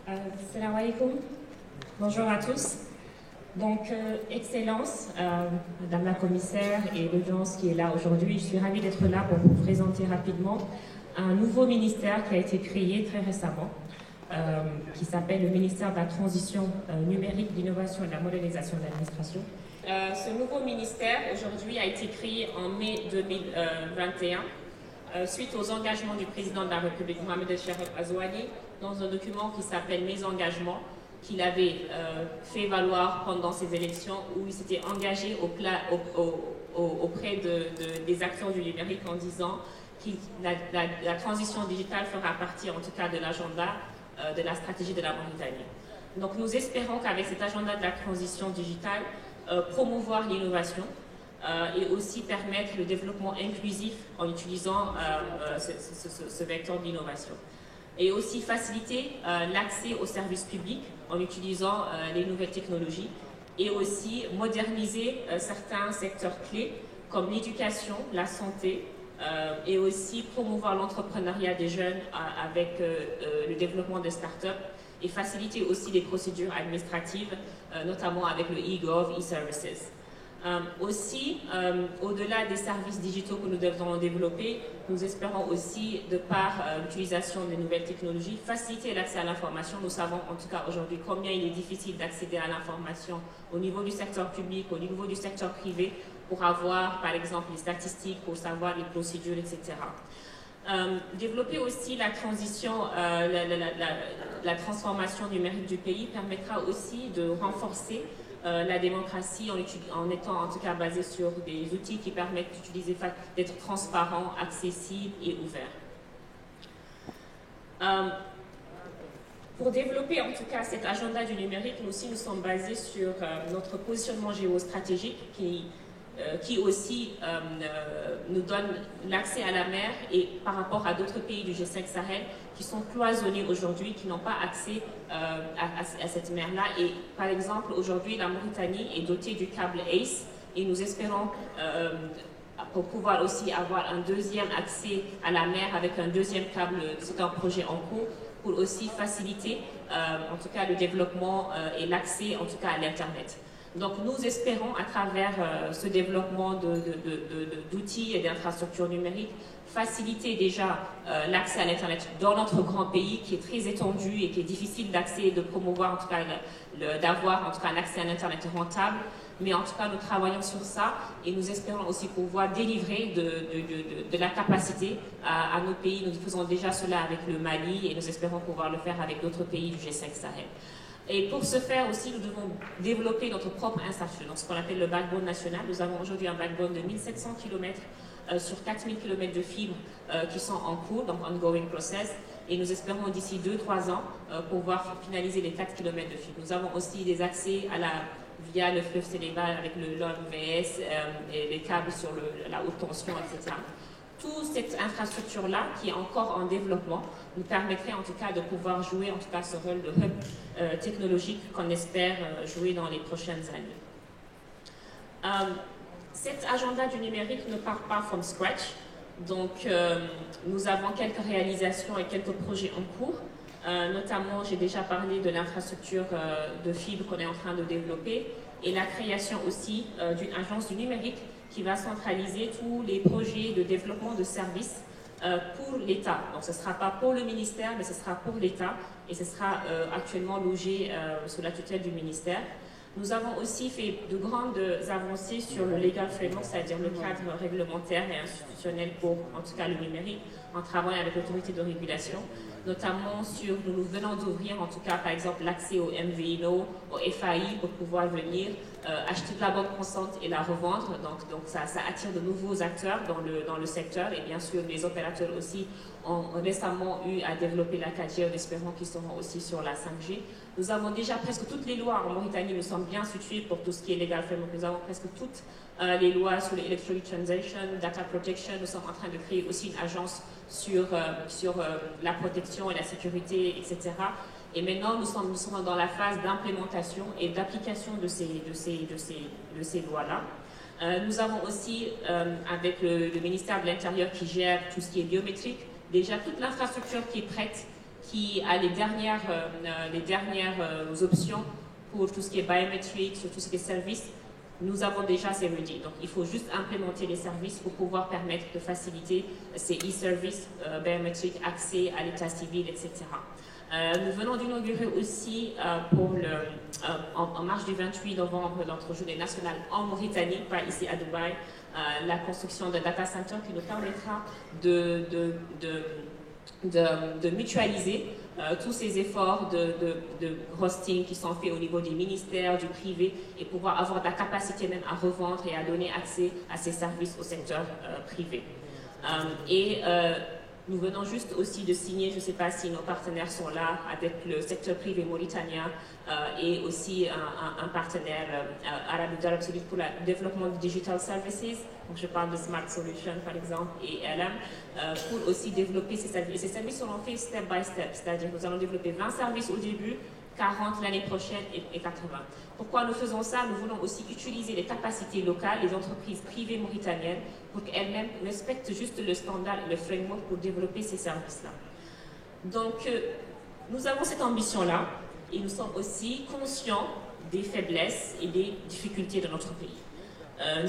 Salam alaikum. Bonjour à tous. Donc, Excellence, Madame la Commissaire et l'audience qui est là aujourd'hui, je suis ravie d'être là pour vous présenter rapidement un nouveau ministère qui a été créé très récemment, qui s'appelle le ministère de la Transition numérique, d'innovation et de la modernisation de l'administration. Ce nouveau ministère, aujourd'hui, a été créé en mai 2021, suite aux engagements du président de la République, Mohamed El Sharif Azouani, dans un document qui s'appelle « Mes engagements », qu'il avait fait valoir pendant ces élections, où il s'était engagé auprès des acteurs du numérique en disant que la transition digitale fera partie en tout cas de l'agenda de la stratégie de la Mauritanie. Donc nous espérons qu'avec cet agenda de la transition digitale, promouvoir l'innovation et aussi permettre le développement inclusif en utilisant ce vecteur de l'innovation. Et aussi faciliter l'accès aux services publics en utilisant les nouvelles technologies et aussi moderniser certains secteurs clés comme l'éducation, la santé et aussi promouvoir l'entrepreneuriat des jeunes avec le développement de start-up et faciliter aussi les procédures administratives, notamment avec le e-gov, e-services. Au-delà des services digitaux que nous devons développer, nous espérons aussi, de par l'utilisation des nouvelles technologies, faciliter l'accès à l'information. Nous savons en tout cas aujourd'hui combien il est difficile d'accéder à l'information au niveau du secteur public, au niveau du secteur privé, pour avoir par exemple les statistiques, pour savoir les procédures, etc. Développer aussi la transition, la transformation numérique du pays permettra aussi de renforcer la démocratie en étant en tout cas basée sur des outils qui permettent d'être transparents, accessibles et ouverts. Pour développer en tout cas cet agenda du numérique, nous aussi nous sommes basés sur notre positionnement géostratégique qui aussi nous donne l'accès à la mer et par rapport à d'autres pays du G5 Sahel qui sont cloisonnés aujourd'hui, qui n'ont pas accès à cette mer-là. Et par exemple, aujourd'hui, la Mauritanie est dotée du câble ACE et nous espérons pour pouvoir aussi avoir un deuxième accès à la mer avec un deuxième câble, c'est un projet en cours, pour aussi faciliter en tout cas le développement et l'accès en tout cas à l'Internet. Donc nous espérons à travers ce développement d'outils et d'infrastructures numériques faciliter déjà l'accès à l'Internet dans notre grand pays qui est très étendu et qui est difficile d'accès, de promouvoir en tout cas, d'avoir en tout cas un accès à l'Internet rentable. Mais en tout cas nous travaillons sur ça et nous espérons aussi pouvoir délivrer de la capacité à nos pays. Nous faisons déjà cela avec le Mali et nous espérons pouvoir le faire avec d'autres pays du G5 Sahel. Et pour ce faire aussi, nous devons développer notre propre infrastructure, donc ce qu'on appelle le backbone national. Nous avons aujourd'hui un backbone de 1700 km sur 4000 km de fibres qui sont en cours, donc ongoing process. Et nous espérons d'ici 2-3 ans pouvoir finaliser les 4 km de fibres. Nous avons aussi des accès via le fleuve Sénégal avec le LON-VS et les câbles sur la haute tension, etc. Toute cette infrastructure-là, qui est encore en développement, nous permettrait en tout cas de pouvoir jouer en tout cas ce rôle de hub technologique qu'on espère jouer dans les prochaines années. Cet agenda du numérique ne part pas from scratch, donc nous avons quelques réalisations et quelques projets en cours. Notamment, j'ai déjà parlé de l'infrastructure de fibre qu'on est en train de développer et la création aussi d'une agence du numérique qui va centraliser tous les projets de développement de services pour l'État. Donc ce ne sera pas pour le ministère, mais ce sera pour l'État et ce sera actuellement logé sous la tutelle du ministère. Nous avons aussi fait de grandes avancées sur le legal framework, c'est-à-dire le cadre réglementaire et institutionnel pour, en tout cas, le numérique, en travaillant avec l'autorité de régulation, notamment sur, nous venons d'ouvrir, en tout cas, par exemple, l'accès au MVNO, au FAI, pour pouvoir venir acheter de la bande consciente et la revendre. Donc ça attire de nouveaux acteurs dans le secteur et bien sûr, les opérateurs aussi ont récemment eu à développer la 4G en espérant qu'ils seront aussi sur la 5G. Nous avons déjà presque toutes les lois en Mauritanie, nous sommes bien situés pour tout ce qui est legal framework. Nous avons presque toutes les lois sur les electronic transaction, data protection. Nous sommes en train de créer aussi une agence sur la protection et la sécurité, etc. Et maintenant, nous sommes dans la phase d'implémentation et d'application de ces lois-là. Nous avons aussi, avec le ministère de l'Intérieur qui gère tout ce qui est biométrique, déjà toute l'infrastructure qui est prête qui a les dernières options pour tout ce qui est biométrique, sur tout ce qui est services. Nous avons déjà ces ready. Donc, il faut juste implémenter les services pour pouvoir permettre de faciliter ces e-services biométriques, accès à l'état civil, etc. Nous venons d'inaugurer aussi en marche du 28 novembre notre journée nationale en Mauritanie, pas ici à Dubaï, la construction d'un data center qui nous permettra de mutualiser tous ces efforts de hosting qui sont faits au niveau des ministères, du privé, et pouvoir avoir de la capacité même à revendre et à donner accès à ces services au secteur privé. Nous venons juste aussi de signer, je ne sais pas si nos partenaires sont là, avec le secteur privé mauritanien et aussi un partenaire Arabie Saoudite pour le développement de Digital Services. Donc je parle de Smart Solutions par exemple et LM pour aussi développer ces services. Et ces services seront faits step by step, c'est-à-dire que nous allons développer 20 services au début, 40 l'année prochaine et 80. Pourquoi nous faisons ça? Nous voulons aussi utiliser les capacités locales, les entreprises privées mauritaniennes, pour qu'elles-mêmes respectent juste le standard et le framework pour développer ces services-là. Donc, nous avons cette ambition-là et nous sommes aussi conscients des faiblesses et des difficultés de notre pays.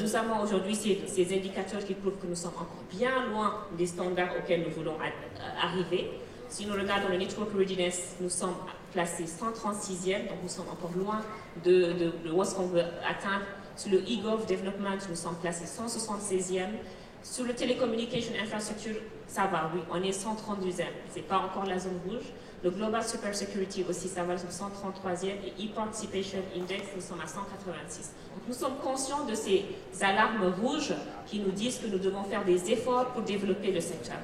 Nous avons aujourd'hui ces indicateurs qui prouvent que nous sommes encore bien loin des standards auxquels nous voulons arriver. Si nous regardons le Network Readiness, nous sommes classés 136e, donc nous sommes encore loin de où est-ce qu'on veut atteindre. Sur le e-Gov Development, nous sommes classés 176e. Sur le Telecommunication Infrastructure, ça va, oui, on est 132e. Ce n'est pas encore la zone rouge. Le Global Super Security aussi, ça va, nous sommes 133e. Et e-Participation Index, nous sommes à 186. Donc nous sommes conscients de ces alarmes rouges qui nous disent que nous devons faire des efforts pour développer le secteur.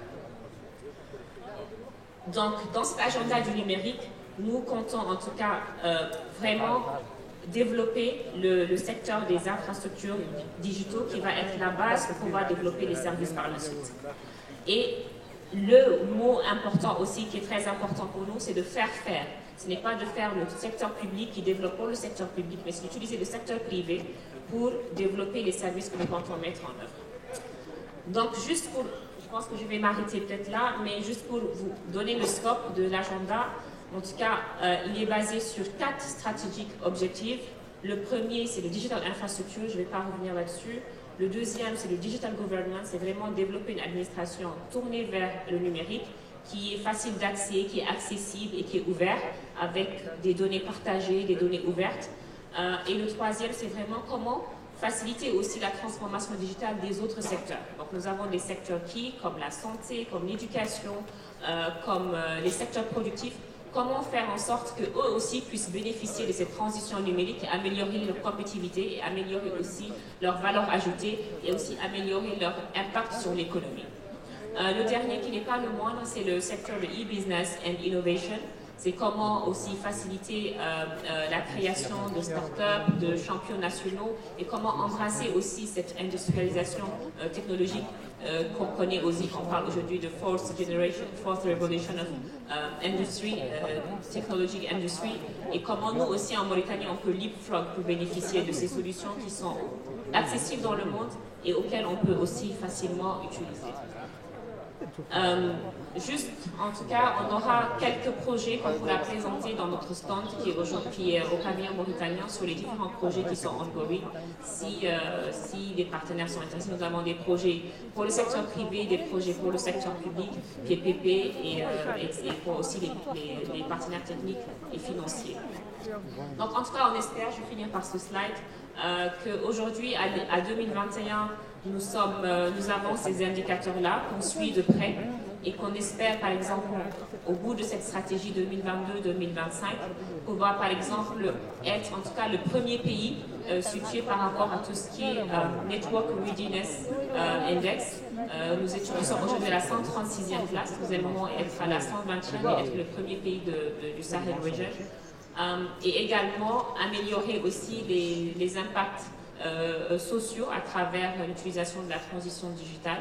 Donc, dans cet agenda du numérique, nous comptons en tout cas vraiment développer le secteur des infrastructures digitaux qui va être la base pour pouvoir développer les services par la suite. Et le mot important aussi, qui est très important pour nous, c'est de faire faire. Ce n'est pas de faire le secteur public qui développe pour le secteur public, mais c'est d'utiliser le secteur privé pour développer les services que nous comptons mettre en œuvre. Donc, juste pour... Je pense que je vais m'arrêter peut-être là, mais juste pour vous donner le scope de l'agenda, en tout cas, il est basé sur 4 stratégiques objectifs. Le premier, c'est le Digital Infrastructure, je ne vais pas revenir là-dessus. Le deuxième, c'est le Digital Government, c'est vraiment développer une administration tournée vers le numérique, qui est facile d'accès, qui est accessible et qui est ouvert, avec des données partagées, des données ouvertes. Et le troisième, c'est vraiment comment faciliter aussi la transformation digitale des autres secteurs. Donc nous avons des secteurs comme la santé, comme l'éducation, comme les secteurs productifs. Comment faire en sorte qu'eux aussi puissent bénéficier de cette transition numérique et améliorer leur compétitivité et améliorer aussi leur valeur ajoutée et aussi améliorer leur impact sur l'économie. Le dernier qui n'est pas le moindre, c'est le secteur de e-business and innovation. C'est comment aussi faciliter la création de start-up, de champions nationaux et comment embrasser aussi cette industrialisation technologique qu'on connaît aussi, on parle aujourd'hui de fourth revolution of industry, technologic industry, et comment nous aussi en Mauritanie on peut leapfrog pour bénéficier de ces solutions qui sont accessibles dans le monde et auxquelles on peut aussi facilement utiliser. Juste, en tout cas, on aura quelques projets qu'on pourra présenter dans notre stand qui est au pavillon mauritanien sur les différents projets qui sont ongoing. Si les partenaires sont intéressés, nous avons des projets pour le secteur privé, des projets pour le secteur public, PPP et pour aussi les partenaires techniques et financiers. Donc, en tout cas, on espère, je vais finir par ce slide, qu'aujourd'hui, à 2021, nous avons ces indicateurs-là qu'on suit de près et qu'on espère, par exemple, au bout de cette stratégie 2022-2025, pouvoir, par exemple, être en tout cas le premier pays situé par rapport à tout ce qui est Network Readiness Index. Nous sommes aujourd'hui à la 136e place, nous aimerions être à la 120e et être le premier pays du Sahel Region. Et également améliorer aussi les impacts sociaux à travers l'utilisation de la transition digitale.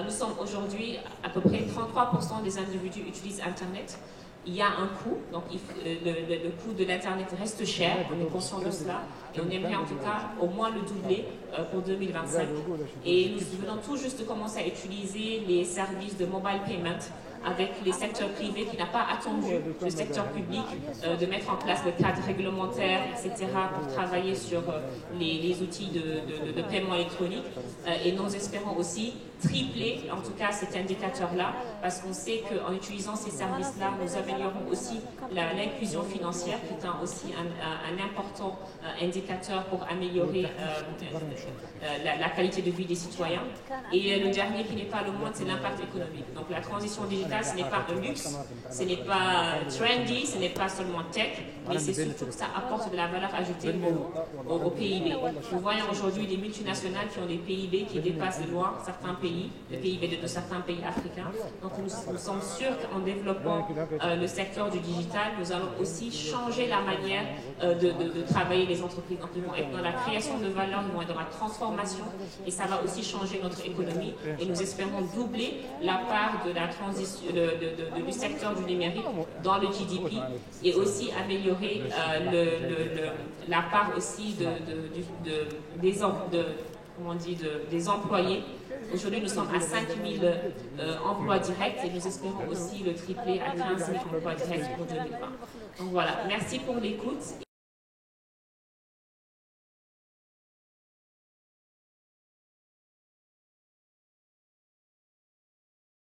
Nous sommes aujourd'hui, à peu près 33% des individus utilisent Internet. Il y a un coût, donc le coût de l'Internet reste cher, on est conscient de cela, et on aimerait en tout cas au moins le doubler pour 2025. Et nous venons tout juste de commencer à utiliser les services de mobile payment avec les secteurs privés qui n'a pas attendu le secteur public de mettre en place le cadre réglementaire, etc., pour travailler sur les outils de paiement électronique. Et nous espérons aussi tripler, en tout cas, cet indicateur-là, parce qu'on sait qu'en utilisant ces services-là, nous améliorons aussi l'inclusion financière, qui est aussi un important indicateur pour améliorer la qualité de vie des citoyens. Et le dernier, qui n'est pas le moindre, c'est l'impact économique. Donc la transition digitale, ce n'est pas un luxe, ce n'est pas trendy, ce n'est pas seulement tech, mais c'est surtout que ça apporte de la valeur ajoutée au PIB. Nous voyons aujourd'hui des multinationales qui ont des PIB qui dépassent de loin certains pays, le PIB de certains pays africains. Donc nous sommes sûrs qu'en développant le secteur du digital, nous allons aussi changer la manière de travailler les entreprises. Donc ils vont être dans la création de valeur, ils vont être dans la transformation, et ça va aussi changer notre économie. Et nous espérons doubler la part de la transition du secteur du numérique dans le GDP, et aussi améliorer la part aussi des employés. Aujourd'hui, nous sommes à 5 000 emplois directs, et nous espérons aussi le tripler à 15 000 emplois directs pour 2020. Donc voilà, merci pour l'écoute,